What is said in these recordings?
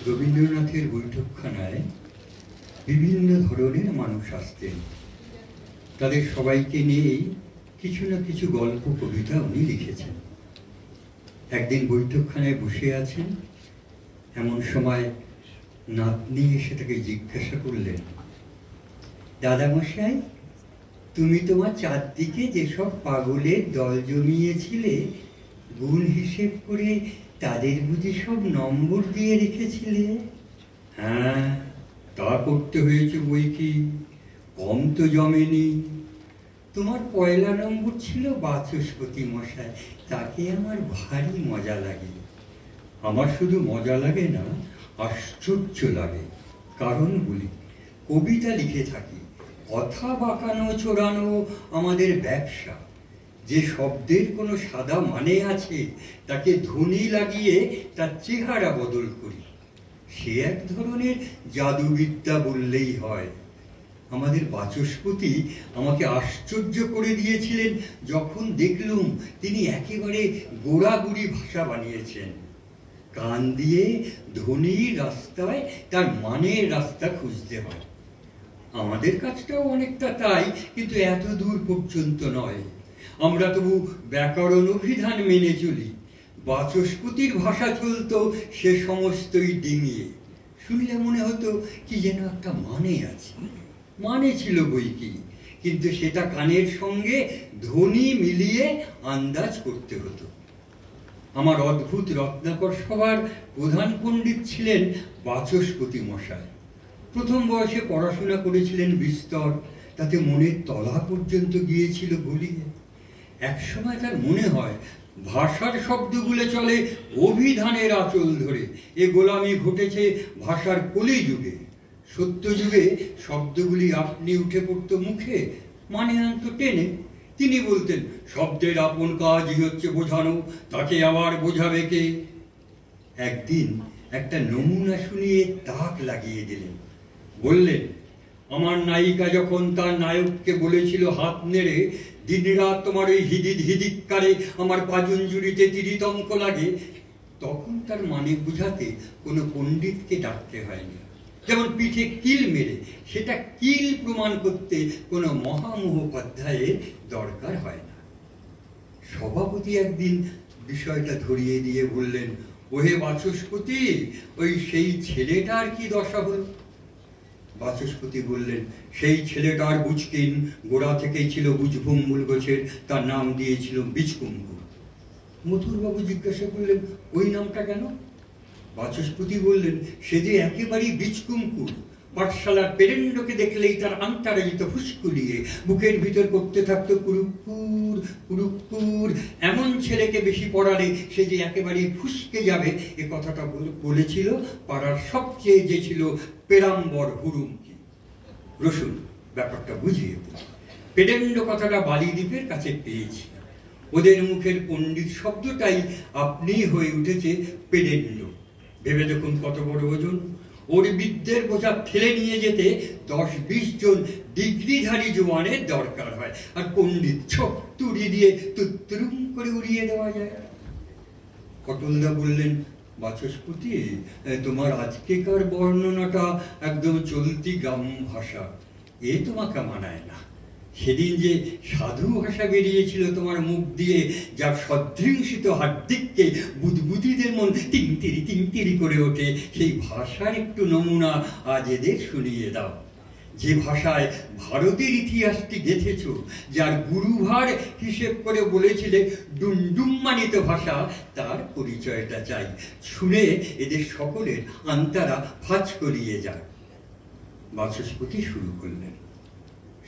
রবীন্দ্রনাথের বৈঠকখানায় বিভিন্ন ধরনের মানুষ আসতেন। তাদের সবাইকে নিয়েই কিছু না কিছু গল্প কবিতা উনি লিখেছেন। একদিন বৈঠকখানায় বসে আছেন, এমন সময় নাতনি এসে তাকে জিজ্ঞাসা করলেন, দাদামশাই, তুমি তোমার চারদিকে যেসব পাগলের দল জমিয়েছিলে, গুণ হিসেব করে তাদের বুঝি সব নম্বর দিয়ে রেখেছিলে? হ্যাঁ, তা করতে হয়েছে বই কি, কম তো জমেনি। তোমার পয়লা নম্বর ছিল বাচস্পতি মশাই, তাকে আমার ভারী মজা লাগে। আমার শুধু মজা লাগে না, আশ্চর্য লাগে। কারণ বলি, কবিতা লিখে থাকি, কথা বাঁকানো চোরানো আমাদের ব্যবসা। যে শব্দের কোনো সাদা মানে আছে, তাকে ধ্বনি লাগিয়ে তার চেহারা বদল করি। সে এক ধরনের জাদুবিদ্যা বললেই হয়। আমাদের বাচস্পতি আমাকে আশ্চর্য করে দিয়েছিলেন যখন দেখলুম তিনি একেবারে গোড়াগুড়ি ভাষা বানিয়েছেন। কান দিয়ে ধ্বনির রাস্তায় তার মানের রাস্তা খুঁজতে হয়। আমাদের কাজটাও অনেকটা তাই, কিন্তু এত দূর পর্যন্ত নয়। আমরা তবু ব্যাকরণ অভিধান মেনে চলি। বাচস্পতির ভাষা চলত সে সমস্তই ডিঙিয়ে। শুনলে মনে হতো কি যেন একটা মানে আছে। মানে ছিল বই কি, কিন্তু সেটা কানের সঙ্গে ধ্বনি মিলিয়ে আন্দাজ করতে হতো। আমার অদ্ভুত রত্নাকর সভার প্রধান পণ্ডিত ছিলেন বাচস্পতি মশাই। প্রথম বয়সে পড়াশোনা করেছিলেন বিস্তর, তাতে মনের তলা পর্যন্ত গিয়েছিল গলিয়ে। একসময় তার মনে হয় ভাষার শব্দগুলো চলে অভিধানের আঁচল ধরে। এ গোলামি ঘটেছে ভাষার কলিযুগে। সত্যযুগে শব্দগুলি আপনি উঠে পড়তো মুখে, মানে আনতো টেনে। তিনি বলতেন, শব্দের আপন কাজই হচ্ছে বোঝানো, তাকে আবার বোঝাবে কে? একদিন একটা নমুনা শুনিয়ে তাক লাগিয়ে দিলেন। বললেন, আমার নায়িকা যখন তার নায়ককে বলেছিল হাত নেড়ে, দিনরাত তোমার ওই হিদিদ হিদিকারে আমার পাজুঞ্জুরিতে তিরিতঙ্ক লাগে, তখন তার মানে বুঝাতে কোনো পণ্ডিতকে ডাকতে হয়নি। যেমন পিঠে কিল মেরে সেটা কিল প্রমাণ করতে কোনো মহামহোপাধ্যায়ের দরকার হয় না। সভাপতি একদিন বিষয়টা ধরিয়ে দিয়ে বললেন, ওহে বাচস্পতি, ওই সেই ছেলেটার কি দশা হল? বাচস্পতি বললেন, সেই ছেলেটার বুঝকিন গোড়া থেকেই ছিল বুঝভুম্বুল গোছের, তার নাম দিয়েছিল বীজকুম্ভুর। মথুরবাবু জিজ্ঞাসা করলেন, ওই নামটা কেন? বাচস্পতি বললেন, সে যে একেবারেই বীজকুম্কুর। পাঠশালার পেরেন্ডকে দেখলেই তার আন্তরাজিত ফুসকুলিয়ে বুকের ভিতর করতে থাকতো কুরুকুর কুরুকুর। এমন ছেলেকে বেশি পড়ালে সে যে একেবারেই ফুসকে যাবে, এ কথাটা বলেছিল পাড়ার সবচেয়ে যে ছিল পেরাম্বর হুরুমকি। রসুন, ব্যাপারটা বুঝিয়ে পেরেন্ড কথাটা বালিদ্বীপের কাছে পেয়েছি। ওদের মুখের পণ্ডিত শব্দটাই আপনি হয়ে উঠেছে পেরেন্ড। ভেবে দেখুন কত বড় ওজন। ওর বিদ্যের বোঝা ঠেলে নিয়ে যেতে 10-20 জন ডিগ্রিধারী জওয়ানের দরকার হয়, আর পণ্ডিত ছোপ তুড়ি দিয়ে তুত্তুরুম করে উড়িয়ে দেওয়া যায়। কটলদা বললেন, বাচস্পতি, তোমার আজকেকার বর্ণনাটা একদম চলতি গ্রাম ভাষা, এ তোমাকে মানায় না। সেদিন যে সাধু ভাষা বেরিয়েছিল তোমার মুখ দিয়ে, যার সদৃংসিত হার্দিককে বুদবুদিদের মন তিনতিরি তিনতিরি করে ওঠে, সেই ভাষার একটু নমুনা আজ এদের শুনিয়ে দাও। যে ভাষায় ভারতের ইতিহাসটি গেঁথেছ, যার গুরুভার হিসেব করে বলেছিলে ডুমডুম্মানিত ভাষা, তার পরিচয়টা চাই। শুনে এদের সকলের আন্তারা ফাঁচ করিয়ে যায়। বাচস্পতি শুরু করলেন,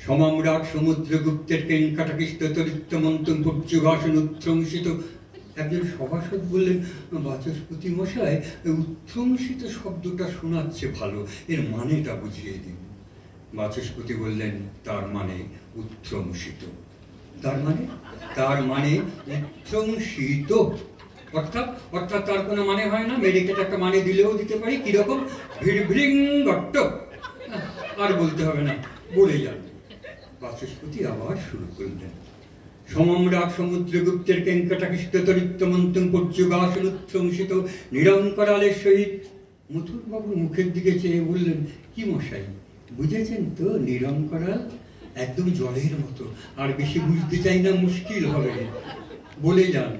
সমম্রাট সমুদ্রগুপ্তের কেঙ্কাটাকিষ্ট তরিত্তমন্তম পর্যুভাষণ উচ্ছ্রংসিত। একজন সভাসদ বললেন, বাচস্পতি মশাই, উচ্ছ্রংসিত শব্দটা শোনাচ্ছে ভালো, এর মানেটা বুঝিয়ে দিন। বাচস্পতি বললেন, তার মানে উচ্ছ্রংসিত। তার মানে উচ্ছ্রংসিত। অর্থাৎ তার কোনো মানে হয় না, মেডিকেট একটা মানে দিলেও দিতে পারি। কিরকম? ভিড়ভিড়িং গট্ট। আর বলতে হবে না, বলে যান। বাচস্পতি আবার শুরু করলেন, সমম্রাট সমুদ্রগুপ্তের কেঙ্কটাকিষ্ট তরিত্তমন্তম পর্যুগাসন উচ্ছ্রংসিত নিরঙ্করালের সহিত মথুরবাবুর মুখের দিকে চেয়ে বললেন, কি মশাই, বুঝেছেন তো নিরঙ্করাল একদম জলের মতো, আর বেশি বুঝতে চাই না, মুশকিল হবে, বলে যান।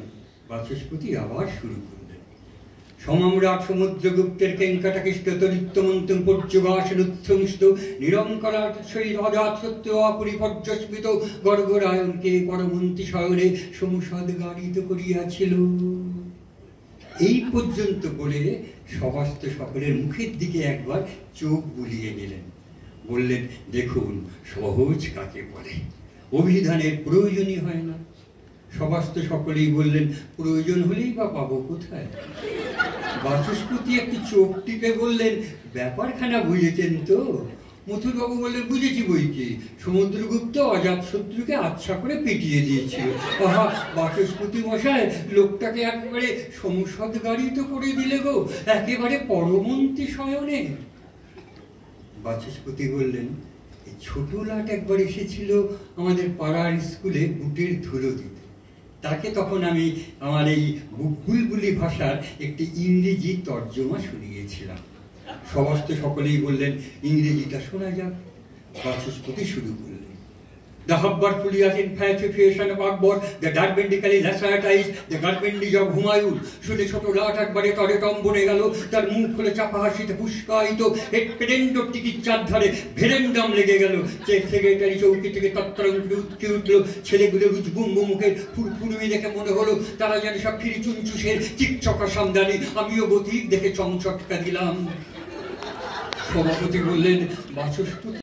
বাচস্পতি আবার শুরু করলেন, সমম্রাট সমুদ্রগুপ্তের কেঙ্কাটাকিষ্ট তরিত্তমন্তম পর্যবাসনুচ্ছংস্ত নিরঙ্করাট শৈর অজাত সত্য অপরিপর্যস্মিত গর্গরায়ণকে পরমন্ত্রী শয়নে সমুসদ গাড়িত করিয়াছিল। এই পর্যন্ত বলে সমস্ত সকলের মুখের দিকে একবার চোখ বুলিয়ে নিলেন, বললেন, দেখুন সহজ কাকে বলে, অভিধানের প্রয়োজনই হয় না। সমস্ত সকলেই বললেন, প্রয়োজন হলেই বা পাবো কোথায়? বাচস্পতি একটু চোখ টিপে বললেন, ব্যাপারখানা বুঝেছেন তো? মথুরবাবু বললেন, বুঝেছি বই কি, সমুদ্রগুপ্ত অজাত শত্রুকে আচ্ছা করে পিটিয়ে দিয়েছিল। আহা বাচস্পতি মশাই, লোকটাকে একেবারে সমসদ গাড়িত করে দিলে গো, একেবারে পরমন্ত্রী শয়নে। বাচস্পতি বললেন, এই ছোট লাট একবার এসেছিল আমাদের পাড়ার স্কুলে বুটের ধুলো দিতে, তাকে তখন আমি আমার এই বুলবুলি ভাষার একটি ইংরেজি তর্জমা শুনিয়েছিলাম। সমস্ত সকলেই বললেন, ইংরেজিটা শোনা যাক। বাচস্পতি শুরু করলেন, The Hubbard Fulias infatuation of Akbar, the Darbendically Lassatized, the Garbendis of Humayun, শুনে ছোট লাট একবারে তরে টম্বনে গেল, তার মুখ খুলে চাপা হাসিতে পুষ্কায়িত, পেডেন্ড টিকির ধারে ভেরেন্ডাম লেগে গেল। চেক সেক্রেটারি চৌকি থেকে তত্তর উঠকে উঠলো, ছেলেগুলোর উজবুম্ব মুখের ফুরফুরমি দেখে মনে হলো তারা যেন সব ফিরি চুনচুসের চিকচকা সামদানি। আমিও গতিক দেখে চমচটকা দিলাম। সভাপতি বললেন, বাচস্পতি